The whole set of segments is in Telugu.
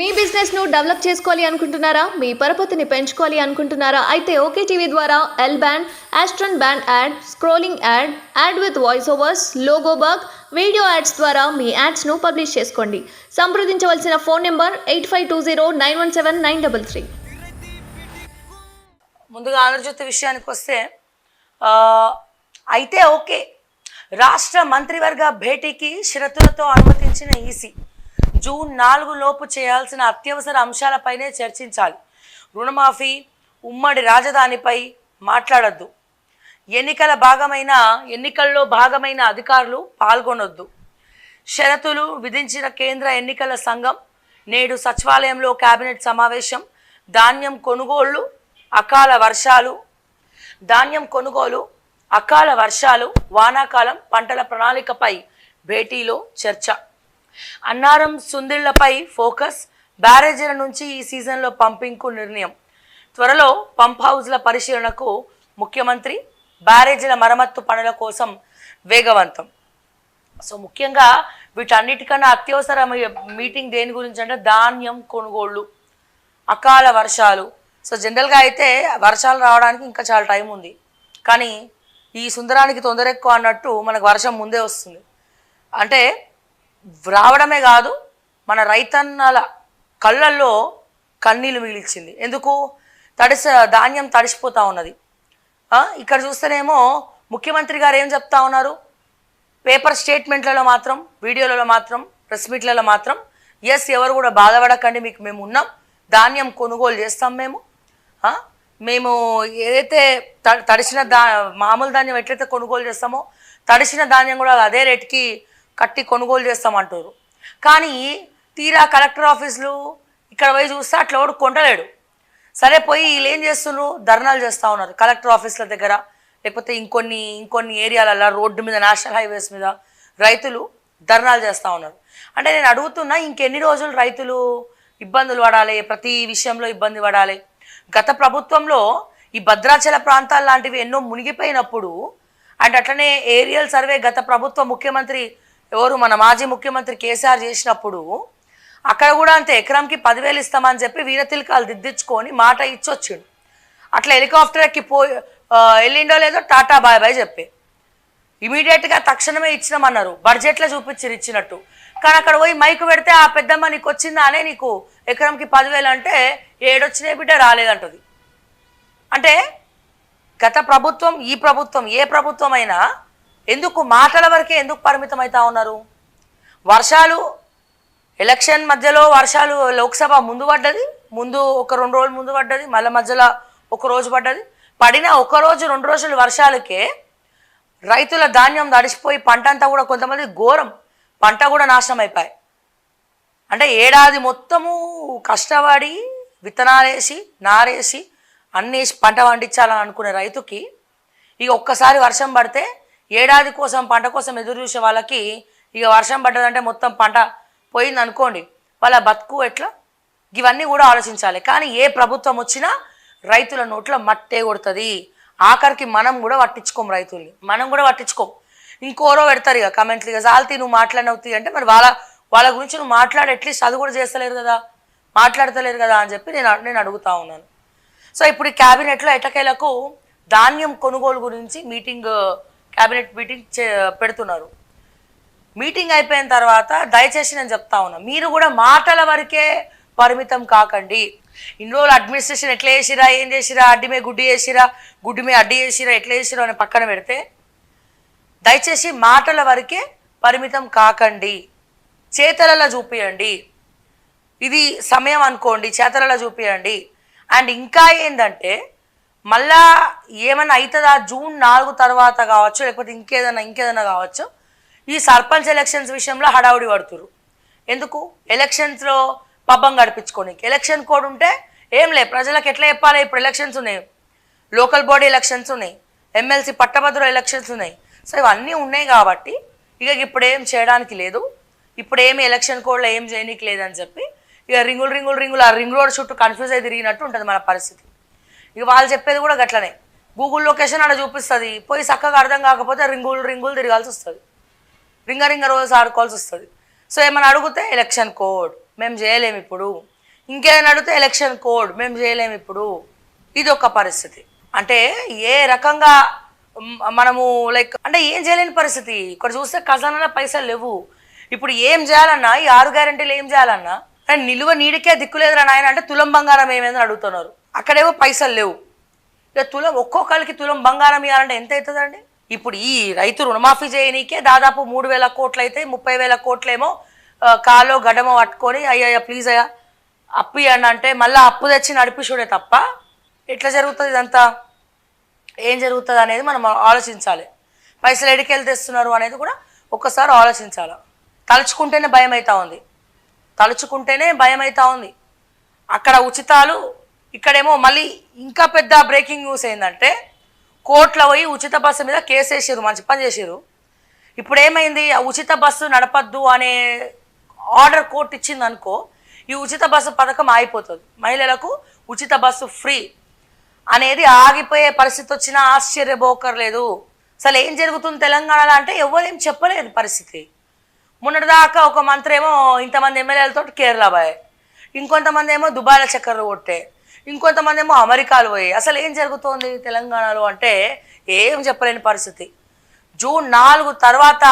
మీ బిజినెస్ ను డెవలప్ చేసుకోవాలి అనుకుంటున్నారా? మీ పరపతిని పెంచుకోవాలి అనుకుంటున్నారా? అయితే ఓకే టీవీ ద్వారా L band, Aston band ad, scrolling ad, ad with voice overs, logo bug, video ads ద్వారా మీ యాడ్స్ ను పబ్లిష్ చేసుకోండి. సంప్రదించవలసిన ఫోన్ నెంబర్ 8520917933. ముందుగా ఆంధ్రజ్యోతి విషయానికి వస్తే అయితే ఓకే రాష్ట్ర మంత్రివర్గ భేటీకి షరతులతో అనుమతించిన ఈసీ. జూన్ 4 లోపు చేయాల్సిన అత్యవసర అంశాలపైనే చర్చించాలి. రుణమాఫీ, ఉమ్మడి రాజధానిపై మాట్లాడొద్దు. ఎన్నికల్లో భాగమైన అధికారులు పాల్గొనొద్దు. షరతులు విధించిన కేంద్ర ఎన్నికల సంఘం. నేడు సచివాలయంలో కేబినెట్ సమావేశం. ధాన్యం కొనుగోలు, అకాల వర్షాలు, వానాకాలం పంటల ప్రణాళికపై భేటీలో చర్చ. అన్నారం, సుందిళ్లపై ఫోకస్. బ్యారేజీల నుంచి ఈ సీజన్లో పంపింగ్కు నిర్ణయం. త్వరలో పంప్ హౌజ్ల పరిశీలనకు ముఖ్యమంత్రి. బ్యారేజీల మరమ్మత్తు పనుల కోసం వేగవంతం. సో ముఖ్యంగా వీటన్నిటికన్నా అత్యవసర మీటింగ్ దేని గురించి అంటే ధాన్యం కొనుగోళ్ళు, అకాల వర్షాలు. సో జనరల్గా అయితే వర్షాలు రావడానికి ఇంకా చాలా టైం ఉంది, కానీ ఈ సుందరానికి తొందర ఎక్కువ అన్నట్టు మనకు వర్షం ముందే వస్తుంది. అంటే రావడమే కాదు, మన రైతన్నల కళ్ళల్లో కన్నీళ్ళు మిగిలిచ్చింది. ఎందుకు? ధాన్యం తడిసిపోతూ ఉన్నది. ఇక్కడ చూస్తేనేమో ముఖ్యమంత్రి గారు ఏం చెప్తా ఉన్నారు? పేపర్ స్టేట్మెంట్లలో మాత్రం, వీడియోలలో మాత్రం, ప్రెస్ మీట్లలో మాత్రం ఎస్ ఎవరు కూడా బాధపడకండి, మీకు మేము ఉన్నాం, ధాన్యం కొనుగోలు చేస్తాం, మేము ఏదైతే తడిసిన మామూలు ధాన్యం ఎట్లయితే కొనుగోలు చేస్తామో తడిసిన ధాన్యం కూడా అదే రేటుకి కట్టి కొనుగోలు చేస్తామంటారు. కానీ తీరా కలెక్టర్ ఆఫీసులు ఇక్కడ పోయి చూస్తే అట్లా ఎవడు కొంటలేడు. సరే పోయి వీళ్ళు ఏం చేస్తున్నారు? ధర్నాలు చేస్తూ ఉన్నారు కలెక్టర్ ఆఫీసుల దగ్గర, లేకపోతే ఇంకొన్ని ఏరియాలలో రోడ్డు మీద, నేషనల్ హైవేస్ మీద రైతులు ధర్నాలు చేస్తూ ఉన్నారు. అంటే నేను అడుగుతున్నా, ఇంకెన్ని రోజులు రైతులు ఇబ్బందులు పడాలి, ప్రతి విషయంలో ఇబ్బంది పడాలి? గత ప్రభుత్వంలో ఈ భద్రాచల ప్రాంతాలు లాంటివి ఎన్నో మునిగిపోయినప్పుడు అండ్ అట్లనే ఏరియల్ సర్వే గత ప్రభుత్వ ముఖ్యమంత్రి మన మాజీ ముఖ్యమంత్రి కేసీఆర్ చేసినప్పుడు అక్కడ కూడా అంతే, ఎకరంకి 10,000 ఇస్తామని చెప్పి వీరతిలకాలు దిద్దించుకొని మాట ఇచ్చొచ్చిండు. అట్లా హెలికాప్టర్ ఎక్కి వెళ్ళిండో లేదో టాటా బాయ్ బాయ్ చెప్పి ఇమీడియట్గా తక్షణమే ఇచ్చినామన్నారు, బడ్జెట్లో చూపించారు ఇచ్చినట్టు. కానీ అక్కడ పోయి మైకు పెడితే ఆ పెద్దమ్మ నీకు వచ్చిందా అనే, నీకు ఎకరంకి 10,000 అంటే ఏడొచ్చినాయి బిడ్డ రాలేదంటది. అంటే గత ప్రభుత్వం, ఈ ప్రభుత్వం, ఏ ప్రభుత్వం అయినా ఎందుకు మాటల వరకే ఎందుకు పరిమితం అవుతా ఉన్నారు? వర్షాలు ఎలక్షన్ మధ్యలో వర్షాలు, లోక్సభ ముందు పడ్డది, ఒక 2 రోజులు ముందు పడ్డది, మళ్ళీ మధ్యలో ఒక రోజు పడ్డది. పడిన 1 రోజు 2 రోజులు వర్షాలకే రైతుల ధాన్యం తడిసిపోయి పంట అంతా కూడా కొంతమంది ఘోరం, పంట కూడా నాశనం అయిపోయాయి. అంటే ఏడాది మొత్తము కష్టపడి విత్తనాలేసి, నారేసి, అన్నేసి పంట పండించాలని అనుకునే రైతుకి ఇక ఒక్కసారి వర్షం పడితే ఏడాది కోసం పంట కోసం ఎదురు చూసే వాళ్ళకి ఇక వర్షం పడ్డదంటే మొత్తం పంట పోయింది అనుకోండి, వాళ్ళ బతుకు ఎట్లా? ఇవన్నీ కూడా ఆలోచించాలి. కానీ ఏ ప్రభుత్వం వచ్చినా రైతుల నోట్లో మట్టే కొడుతుంది. ఆఖరికి మనం కూడా పట్టించుకోం, రైతుల్ని మనం కూడా పట్టించుకోం. ఇంకోరో పెడతారు ఇక కమెంట్లు, ఇక జాల్తీ నువ్వు మాట్లాడినవుతాయి అంటే మరి వాళ్ళ గురించి నువ్వు మాట్లాడి అట్లీస్ట్ అది కూడా మాట్లాడతలేరు కదా అని చెప్పి నేను అడుగుతా ఉన్నాను. సో ఇప్పుడు ఈ క్యాబినెట్లో ఎటకేలకు ధాన్యం కొనుగోలు గురించి క్యాబినెట్ మీటింగ్ పెడుతున్నారు. మీటింగ్ అయిపోయిన తర్వాత దయచేసి నేను చెప్తా ఉన్నా, మీరు కూడా మాటల వరకే పరిమితం కాకండి. ఇన్ని రోజులు అడ్మినిస్ట్రేషన్ ఎట్లా చేసిరా, ఏం చేసిరా, అడ్డిమే గుడ్డి చేసిరా, గుడ్డిమే అడ్డి చేసిరా, ఎట్లా చేసిరా అని పక్కన పెడితే దయచేసి మాటల వరకే పరిమితం కాకండి, చేతలలో చూపియండి. ఇది సమయం అనుకోండి, చేతలలో చూపియండి. అండ్ ఇంకా ఏంటంటే మళ్ళా ఏమైనా అవుతుందా జూన్ 4 తర్వాత కావచ్చు, లేకపోతే ఇంకేదైనా కావచ్చు, ఈ సర్పంచ్ ఎలక్షన్స్ విషయంలో హడావుడి పడుతురు. ఎందుకు? ఎలక్షన్స్లో పబ్బం గడిపించుకోనికి ఎలక్షన్ కోడ్ ఉంటే ఏం లే, ప్రజలకు ఎట్లా చెప్పాలి? ఇప్పుడు ఎలక్షన్స్ ఉన్నాయి, లోకల్ బాడీ ఎలక్షన్స్ ఉన్నాయి, ఎమ్మెల్సీ పట్టభద్రుల ఎలక్షన్స్ ఉన్నాయి. సో ఇవన్నీ ఉన్నాయి కాబట్టి ఇక ఇప్పుడు ఏం చేయడానికి లేదు, ఇప్పుడు ఏమి ఎలక్షన్ కోడ్లో ఏం చేయడానికి లేదని చెప్పి ఇక రింగులు ఆ రింగ్ రోడ్ చుట్టూ కన్ఫ్యూజ్ అయి తిరిగినట్టు ఉంటుంది మన పరిస్థితి. ఇక వాళ్ళు చెప్పేది కూడా గట్లనే, గూగుల్ లొకేషన్ అలా చూపిస్తుంది, పోయి చక్కగా అర్థం కాకపోతే రింగులు తిరగాల్సి వస్తుంది, రింగ రోజు ఆడుకోవాల్సి వస్తుంది. సో ఏమైనా అడిగితే ఎలక్షన్ కోడ్ మేము చేయలేము ఇప్పుడు ఇంకేదైనా అడిగితే ఎలక్షన్ కోడ్ మేము చేయలేము ఇప్పుడు. ఇది ఒక పరిస్థితి. అంటే ఏ రకంగా మనము లైక్ అంటే ఏం చేయలేని పరిస్థితి. ఇక్కడ చూస్తే ఖజానాలో పైసలు లేవు. ఇప్పుడు ఏం చేయాలన్నా ఈ 6 గ్యారెంటీలు ఏం చేయాలన్నా నిలువ నీడికే దిక్కులేదురా నాయన అంటే తులం బంగారం ఏమైందని అడుగుతున్నారు. అక్కడేమో పైసలు లేవు. ఇక తులం ఒక్కొక్కరికి తులం బంగారం ఇవ్వాలంటే ఎంత అవుతుందండి? ఇప్పుడు ఈ రైతు రుణమాఫీ చేయనీకే దాదాపు 3,000 కోట్లు అయితే 30,000 కోట్లేమో కాలో గడమో పట్టుకొని అయ్యా ప్లీజ్ అయ్యా అప్పు ఇవ్వండి అంటే మళ్ళీ అప్పు తెచ్చి నడిపిస్తుడే తప్ప ఎట్లా జరుగుతుంది ఇదంతా? ఏం జరుగుతుంది అనేది మనం ఆలోచించాలి. పైసలు ఎడికెళ్ళి తెస్తున్నారు అనేది కూడా ఒక్కసారి ఆలోచించాలి. తలుచుకుంటేనే భయం అవుతా ఉంది. అక్కడ ఉచితాలు, ఇక్కడేమో మళ్ళీ ఇంకా పెద్ద బ్రేకింగ్ న్యూస్ ఏంటంటే కోర్టులో పోయి ఉచిత బస్సు మీద కేసు వేసారు. మంచి పని చేసారు. ఇప్పుడు ఏమైంది? ఆ ఉచిత బస్సు నడపద్దు అనే ఆర్డర్ కోర్టు ఇచ్చింది అనుకో, ఈ ఉచిత బస్సు పథకం ఆగిపోతుంది. మహిళలకు ఉచిత బస్సు ఫ్రీ అనేది ఆగిపోయే పరిస్థితి వచ్చినా ఆశ్చర్యపోకర్లేదు. అసలు ఏం జరుగుతుంది తెలంగాణలో అంటే ఎవరేం చెప్పలేదు పరిస్థితి. మొన్నటిదాకా ఒక మంత్రి ఏమో ఇంతమంది ఎమ్మెల్యేలతో కేరళ పోయే, ఇంకొంతమంది ఏమో దుబాయ్లో చక్కర్లు కొట్టే, ఇంకొంతమంది ఏమో అమెరికాలు పోయి. అసలు ఏం జరుగుతోంది తెలంగాణలో అంటే ఏం చెప్పలేని పరిస్థితి. జూన్ 4 తర్వాత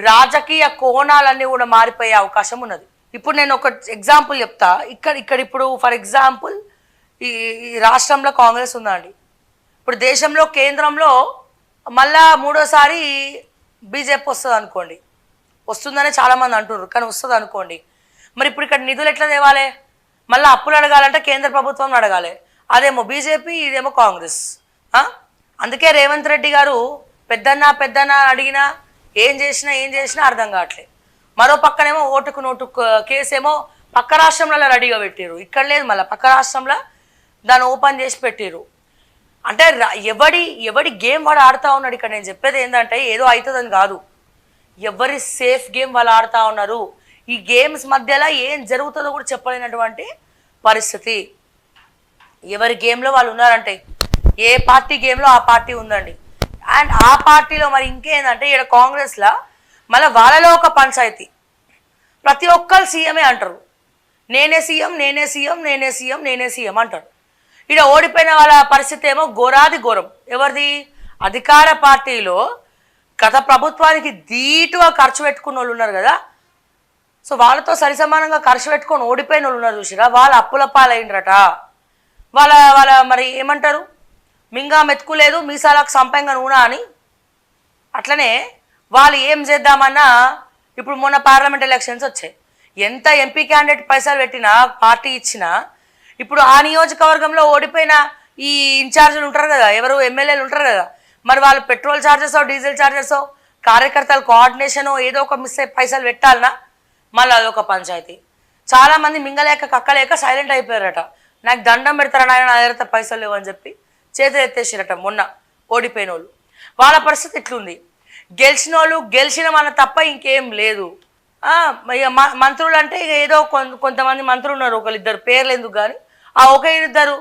రాజకీయ కోణాలన్నీ కూడా మారిపోయే అవకాశం ఉన్నది. ఇప్పుడు నేను ఒక ఎగ్జాంపుల్ చెప్తా. ఇప్పుడు ఫర్ ఎగ్జాంపుల్ ఈ రాష్ట్రంలో కాంగ్రెస్ ఉందండి. ఇప్పుడు దేశంలో కేంద్రంలో మళ్ళా 3వ సారి బీజేపీ వస్తుంది అనుకోండి. వస్తుందని చాలామంది అంటున్నారు, కానీ వస్తుంది అనుకోండి. మరి ఇప్పుడు ఇక్కడ నిధులు ఎట్లా తేవాలి? మళ్ళీ అప్పులు అడగాలంటే కేంద్ర ప్రభుత్వం అడగాలి. అదేమో బీజేపీ, ఇదేమో కాంగ్రెస్. అందుకే రేవంత్ రెడ్డి గారు పెద్దన్న అడిగినా ఏం చేసినా అర్థం కావట్లేదు. మరో పక్కనేమో ఓటుకు నోటు కేసేమో పక్క రాష్ట్రంలో రెడీగా పెట్టారు. ఇక్కడ లేదు, మళ్ళీ పక్క రాష్ట్రంలో దాన్ని ఓపెన్ చేసి పెట్టారు. అంటే ఎవడి గేమ్ వాడు ఆడుతూ ఉన్నాడు. ఇక్కడ నేను చెప్పేది ఏంటంటే ఏదో అవుతుందని కాదు, ఎవరి సేఫ్ గేమ్ వాళ్ళు ఆడుతూ ఉన్నారు. ఈ గేమ్స్ మధ్యలో ఏం జరుగుతుందో కూడా చెప్పలేనటువంటి పరిస్థితి. ఎవరి గేమ్లో వాళ్ళు ఉన్నారంటే ఏ పార్టీ గేమ్లో ఆ పార్టీ ఉందండి. అండ్ ఆ పార్టీలో మరి ఇంకేందంటే ఇక్కడ కాంగ్రెస్లో మళ్ళీ వాళ్ళలో ఒక పంచాయతీ. ప్రతి ఒక్కరు సీఎమే అంటారు. నేనే సీఎం అంటారు. ఇక్కడ ఓడిపోయిన వాళ్ళ పరిస్థితి ఏమో ఘోరం. ఎవరిది? అధికార పార్టీలో గత ప్రభుత్వానికి ధీటుగా ఖర్చు పెట్టుకున్న వాళ్ళు ఉన్నారు కదా. సో వాళ్ళతో సరిసమానంగా ఖర్చు పెట్టుకొని ఓడిపోయిన వాళ్ళు ఉన్నారు చూసిరా, వాళ్ళ అప్పుల పాలైండ్రట. వాళ్ళ మరి ఏమంటారు, మింగా మెతుకులేదు మీసాలకు సంపంగా నూనె అని. అట్లనే వాళ్ళు ఏం చేద్దామన్నా ఇప్పుడు మొన్న పార్లమెంట్ ఎలక్షన్స్ వచ్చాయి. ఎంత ఎంపీ క్యాండిడేట్ పైసలు పెట్టినా పార్టీ ఇచ్చినా ఇప్పుడు ఆ నియోజకవర్గంలో ఓడిపోయిన ఈ ఇన్ఛార్జీలు ఉంటారు కదా, ఎవరు ఎమ్మెల్యేలు ఉంటారు కదా, మరి వాళ్ళు పెట్రోల్ ఛార్జెసో డీజిల్ ఛార్జెసో కార్యకర్తల కోఆర్డినేషనో ఏదో ఒక మిస్ అయ్యి పైసలు పెట్టాలన్నా మళ్ళీ అదొక పంచాయతీ. చాలామంది మింగలేక కక్కలేక సైలెంట్ అయిపోయారట. నాకు దండం పెడతారని ఆయన నా దగ్గర పైసలు లేవు అని చెప్పి చేతులు ఎత్తేసారట మొన్న ఓడిపోయిన వాళ్ళు. వాళ్ళ పరిస్థితి ఇట్లుంది. గెలిచిన వాళ్ళు గెలిచిన వాళ్ళ తప్ప ఇంకేం లేదు. మంత్రులు అంటే ఏదో కొంతమంది మంత్రులు ఉన్నారు, ఒకరిద్దరు పేర్లు ఎందుకు కానీ ఆ ఒకరిద్దరు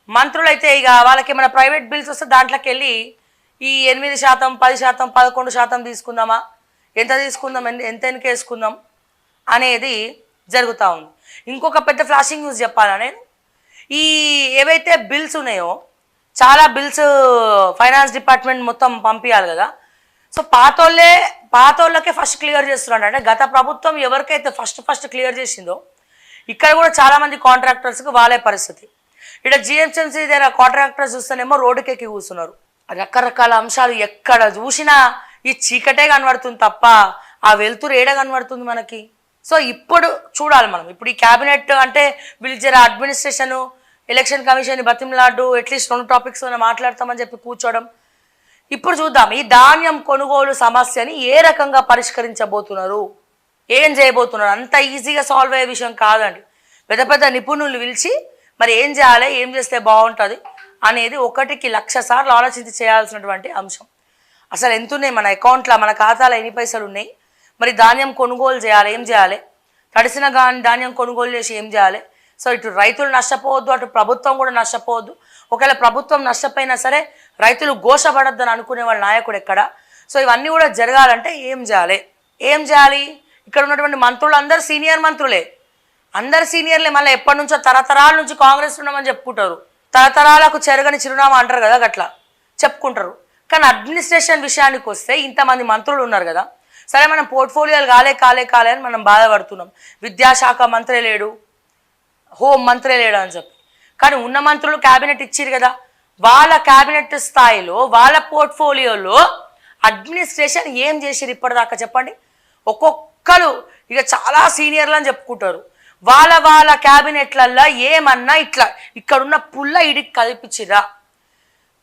మంత్రులు అయితే ఇక వాళ్ళకి ఏమైనా ప్రైవేట్ బిల్స్ వస్తే దాంట్లోకి వెళ్ళి ఈ 8%, 10%, 11% తీసుకుందామా, ఎంత తీసుకుందాం, ఎంత వెనకేసుకుందాం అనేది జరుగుతూ ఉంది. ఇంకొక పెద్ద ఫ్లాషింగ్ న్యూస్ చెప్పాలా నేను, ఈ ఏవైతే బిల్స్ ఉన్నాయో చాలా బిల్స్ ఫైనాన్స్ డిపార్ట్మెంట్ మొత్తం పంపించాలి కదా. సో పాతోళ్ళకే ఫస్ట్ క్లియర్ చేస్తున్నాడు. అంటే గత ప్రభుత్వం ఎవరికైతే ఫస్ట్ క్లియర్ చేసిందో ఇక్కడ కూడా చాలామంది కాంట్రాక్టర్స్కి వాళ్ళే పరిస్థితి. ఇక్కడ జిహెచ్ఎంసీ దగ్గర కాంట్రాక్టర్స్ చూస్తేనేమో రోడ్డుకెక్కి కూర్చున్నారు. రకరకాల అంశాలు ఎక్కడ చూసినా ఈ చీకటే కనబడుతుంది తప్ప ఆ వెలుతురు ఏడ కనబడుతుంది మనకి. సో ఇప్పుడు చూడాలి మనం. ఇప్పుడు ఈ క్యాబినెట్ అంటే వీళ్ళు జర అడ్మినిస్ట్రేషను, ఎలక్షన్ కమిషన్ బతిమలాడు అట్లీస్ట్ 2 టాపిక్స్ మాట్లాడతామని చెప్పి కూర్చోవడం. ఇప్పుడు చూద్దాం ఈ ధాన్యం కొనుగోలు సమస్యని ఏ రకంగా పరిష్కరించబోతున్నారు, ఏం చేయబోతున్నారు. అంత ఈజీగా సాల్వ్ అయ్యే విషయం కాదండి. పెద్ద నిపుణులు పిలిచి మరి ఏం చేయాలి, ఏం చేస్తే బాగుంటుంది అనేది 1కి 1,00,000 సార్లు ఆలోచించి చేయాల్సినటువంటి అంశం. అసలు ఎంత ఉన్నాయి మన అకౌంట్లో, మన ఖాతాలో ఎన్ని పైసలు ఉన్నాయి, మరి ధాన్యం కొనుగోలు చేయాలి, ఏం చేయాలి, తడిసిన ధాన్యం కొనుగోలు చేసి ఏం చేయాలి. సో ఇటు రైతులు నష్టపోవద్దు, అటు ప్రభుత్వం కూడా నష్టపోవద్దు. ఒకవేళ ప్రభుత్వం నష్టపోయినా సరే రైతులు ఘోషపడద్దని అనుకునే వాళ్ళ నాయకుడు ఎక్కడ. సో ఇవన్నీ కూడా జరగాలంటే ఏం చేయాలి. ఇక్కడ ఉన్నటువంటి మంత్రులు అందరూ సీనియర్ మంత్రులే. అందరు సీనియర్లే మళ్ళీ ఎప్పటి నుంచో తరతరాల నుంచి కాంగ్రెస్ ఉన్నామని చెప్పుకుంటారు. తరతరాలకు చెరగని చిరునామా అంటారు కదా, గట్లా చెప్పుకుంటారు. కానీ అడ్మినిస్ట్రేషన్ విషయానికి వస్తే ఇంతమంది మంత్రులు ఉన్నారు కదా, సరే మనం పోర్ట్ఫోలియోలు కాలే అని మనం బాధపడుతున్నాం. విద్యాశాఖ మంత్రి లేడు, హోం మంత్రి లేడు అని చెప్పి. కానీ ఉన్న మంత్రులు క్యాబినెట్ ఇచ్చిరు కదా, వాళ్ళ క్యాబినెట్ స్థాయిలో వాళ్ళ పోర్ట్ఫోలియోలో అడ్మినిస్ట్రేషన్ ఏం చేసిరు ఇప్పటిదాకా చెప్పండి. ఒక్కొక్కరు ఇక చాలా సీనియర్లు అని చెప్పుకుంటారు. వాళ్ళ క్యాబినెట్లల్లో ఏమన్నా ఇట్లా ఇక్కడున్న పుల్ల ఇడికి కదిపించిరా,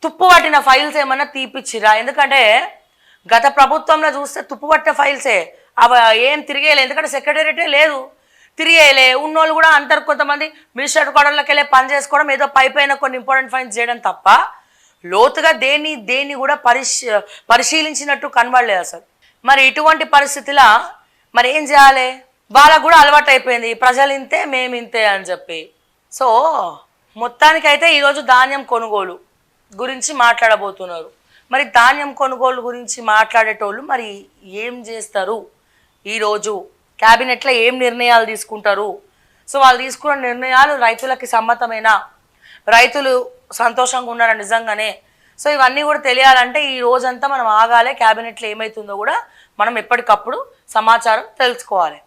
తుప్పు పట్టిన ఫైల్స్ ఏమన్నా తీపిచ్చిరా? ఎందుకంటే గత ప్రభుత్వంలో చూస్తే తుప్పు పట్టిన ఫైల్సే, అవి ఏం తిరిగేయలే. ఎందుకంటే సెక్రటేరియటే లేదు, తిరిగేయలే. ఉన్నోళ్ళు కూడా అంటారు కొంతమంది మినిస్టర్ కోడళ్ళకి వెళ్ళి పని చేసుకోవడం, ఏదో పైపైన కొన్ని ఇంపార్టెంట్ ఫైల్స్ చేయడం తప్ప లోతుగా దేన్ని కూడా పరిశీలించినట్టు కనబడలేదు అసలు. మరి ఇటువంటి పరిస్థితిలో మరి ఏం చేయాలి? వాళ్ళకు కూడా అలవాటు అయిపోయింది, ప్రజలు ఇంతే మేమింతే అని చెప్పి. సో మొత్తానికైతే ఈరోజు ధాన్యం కొనుగోలు గురించి మాట్లాడబోతున్నారు. మరి ధాన్యం కొనుగోలు గురించి మాట్లాడేటోళ్ళు మరి ఏం చేస్తారు, ఈరోజు క్యాబినెట్లో ఏం నిర్ణయాలు తీసుకుంటారు? సో వాళ్ళు తీసుకున్న నిర్ణయాలు రైతులకి సమ్మతమైన, రైతులు సంతోషంగా ఉన్నారా నిజంగానే? సో ఇవన్నీ కూడా తెలియాలంటే ఈ రోజంతా మనం ఆగాలి. క్యాబినెట్లో ఏమవుతుందో కూడా మనం ఎప్పటికప్పుడు సమాచారం తెలుసుకోవాలి.